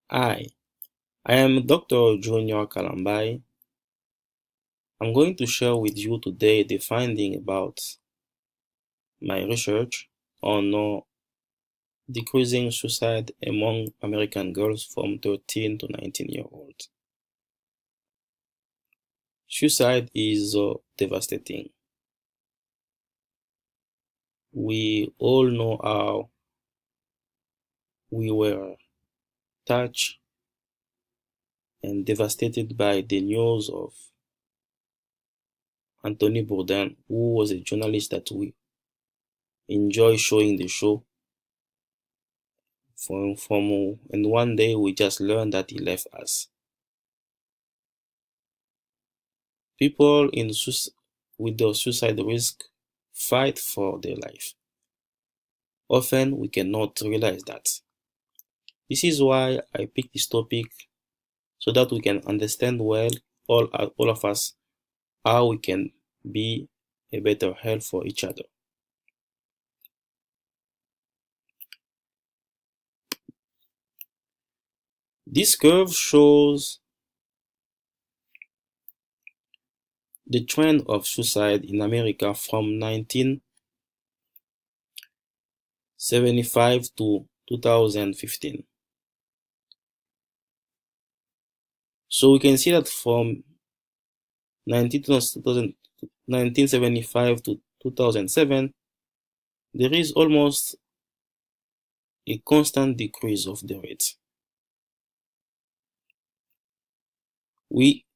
Hi, I am Dr. Junior Kalambai. I'm going to share with you today the finding about my research on decreasing suicide among American girls from 13 to 19-year-olds. Suicide is devastating. We all know how we were touched and devastated by the news of Anthony Bourdain, who was a journalist that we enjoy showing the show from and one day we just learned that he left us. People with the suicide risk fight for their life. Often we cannot realize that. This is why I picked this topic so that we can understand well, all of us, how we can be a better help for each other. This curve shows the trend of suicide in America from 1975 to 2015. So we can see that from 1975 to 2007, there is almost a constant decrease of the rate. We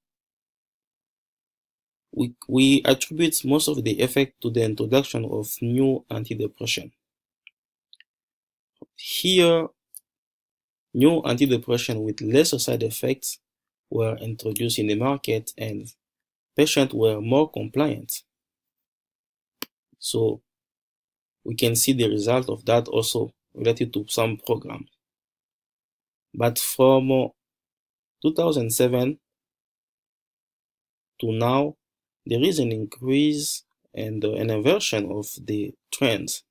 attribute most of the effect to the introduction of new antidepressant. Here, new antidepressant with lesser side effects were introduced in the market and patients were more compliant. So we can see the result of that also related to some program. But from 2007 to now, there is an increase and an inversion of the trends.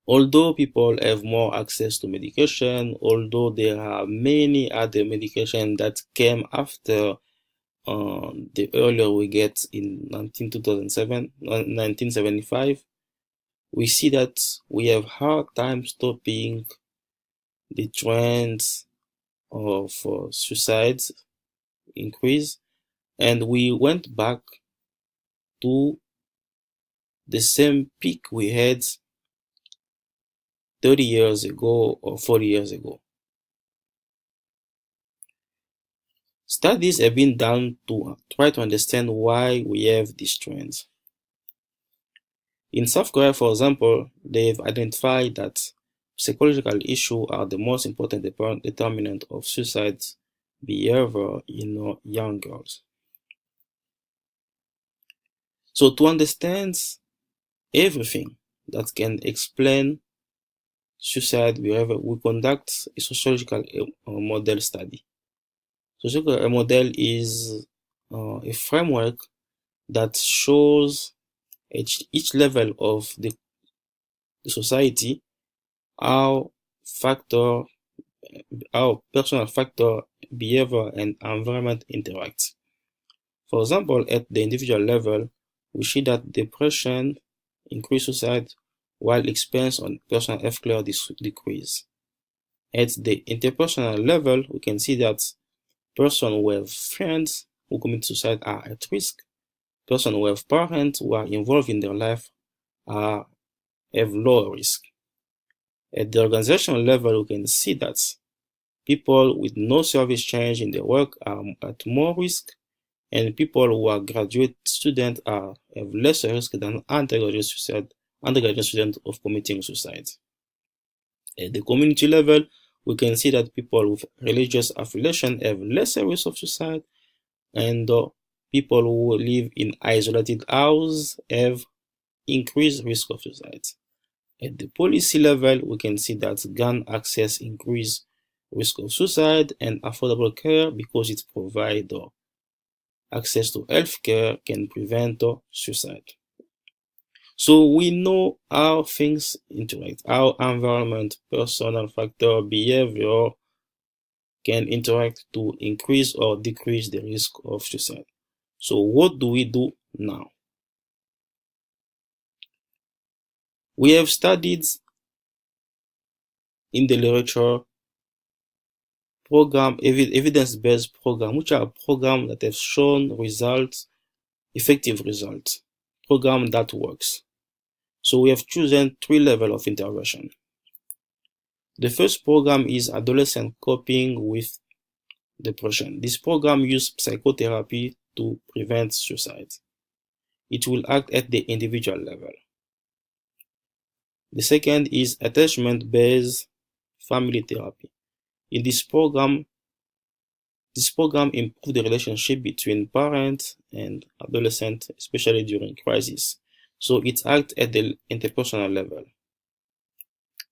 Although people have more access to medication, although there are many other medications that came after the earlier we get in 1975, we see that we have hard time stopping the trends of suicides increase, and we went back to the same peak we had 30 years ago or 40 years ago. Studies have been done to try to understand why we have these trends. In South Korea, for example, they've identified that psychological issues are the most important determinant of suicide behavior in young girls. So to understand everything that can explain suicide behavior, we conduct a sociological model study. Sociological model is a framework that shows each level of the society how personal factor, behavior, and environment interact. For example, at the individual level, we see that depression increase suicide while expense on personal health care decrease. At the interpersonal level, we can see that persons who have friends who commit suicide are at risk. Persons who have parents who are involved in their life have lower risk. At the organizational level, we can see that people with no service change in their work are at more risk, and people who are graduate students have lesser risk than undergraduate students of committing suicide. At the community level, we can see that people with religious affiliation have lesser risk of suicide, and people who live in isolated houses have increased risk of suicide. At the policy level, we can see that gun access increase risk of suicide, and affordable care, because it provides access to health care, can prevent suicide. So we know how things interact, how environment, personal factor, behavior can interact to increase or decrease the risk of suicide. So what do we do now? We have studied in the literature evidence-based program, which are programs that have shown results, effective results, program that works. So we have chosen 3 levels of intervention. The first program is adolescent coping with depression. This program uses psychotherapy to prevent suicide. It will act at the individual level. The second is attachment-based family therapy. In this program improves the relationship between parents and adolescents, especially during crisis. So it acts at the interpersonal level.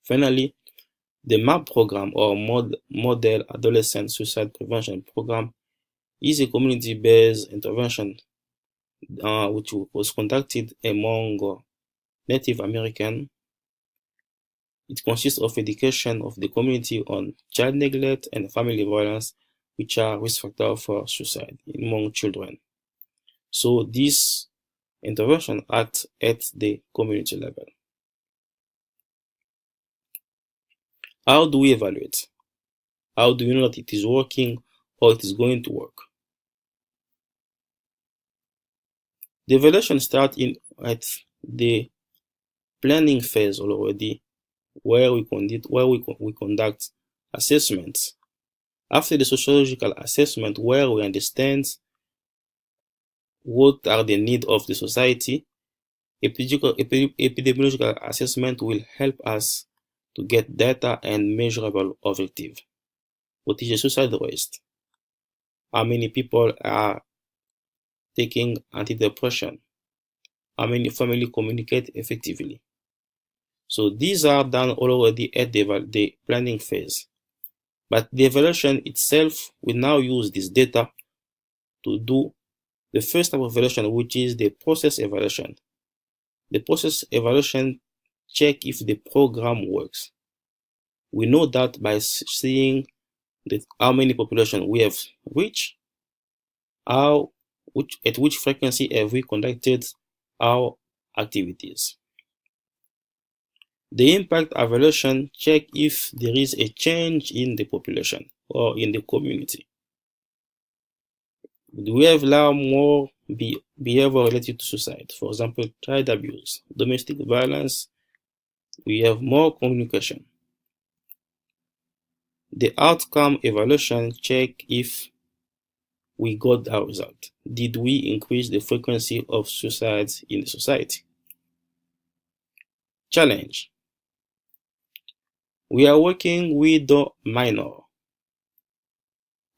Finally, the MAP program, or Model Adolescent Suicide Prevention Program, is a community-based intervention which was conducted among Native Americans. It consists of education of the community on child neglect and family violence, which are risk factors for suicide among children. So this intervention acts at the community level. How do we evaluate? How do we know that it is working or it is going to work? The evaluation starts at the planning phase already, where we conduct assessments. After the sociological assessment, where we understand what are the needs of the society, epidemiological assessment will help us to get data and measurable objective. What is the suicide rate? How many people are taking antidepressant? How many families communicate effectively? So these are done already at the planning phase. But the evaluation itself will now use this data to do the first type of evaluation, which is the process evaluation. The process evaluation check if the program works. We know that by seeing how many population we have reached, at which frequency have we conducted our activities. The impact evaluation check if there is a change in the population or in the community. Do we have now more behavior related to suicide? For example, child abuse, domestic violence. We have more communication. The outcome evaluation check if we got our result. Did we increase the frequency of suicides in the society? Challenge. We are working with the minor.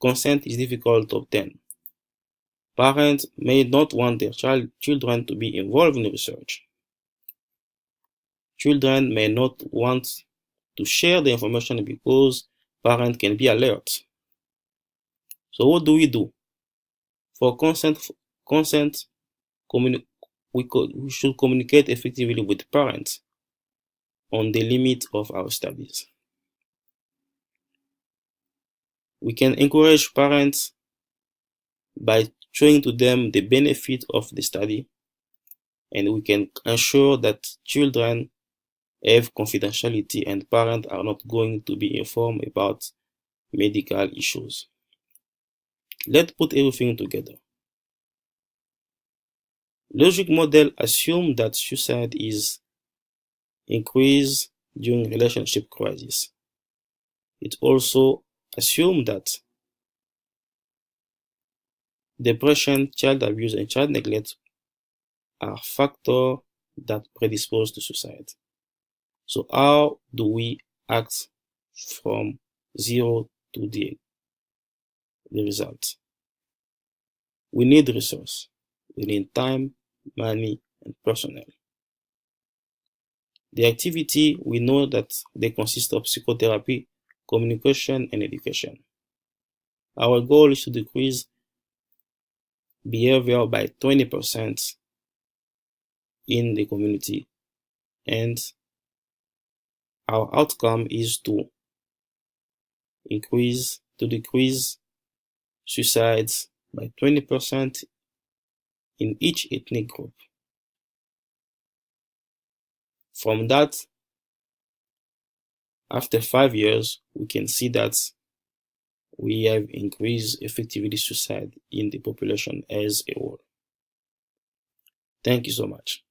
Consent is difficult to obtain. Parents may not want their children to be involved in the research. Children may not want to share the information because parents can be alert. So what do we do? For consent, we should communicate effectively with parents on the limit of our studies. We can encourage parents by showing to them the benefit of the study, and we can ensure that children have confidentiality and parents are not going to be informed about medical issues. Let's put everything together. Logic model assumes that suicide is increased during relationship crisis. It also assumes that depression, child abuse, and child neglect are factors that predispose to suicide. So how do we act from 0 to the result? We need resource. We need time, money, and personnel. The activity, we know that they consist of psychotherapy, communication, and education. Our goal is to decrease behavior by 20% in the community, and our outcome is to decrease suicides by 20% in each ethnic group. From that, after 5 years, we can see that we have increased effectively suicide in the population as a whole. Thank you so much.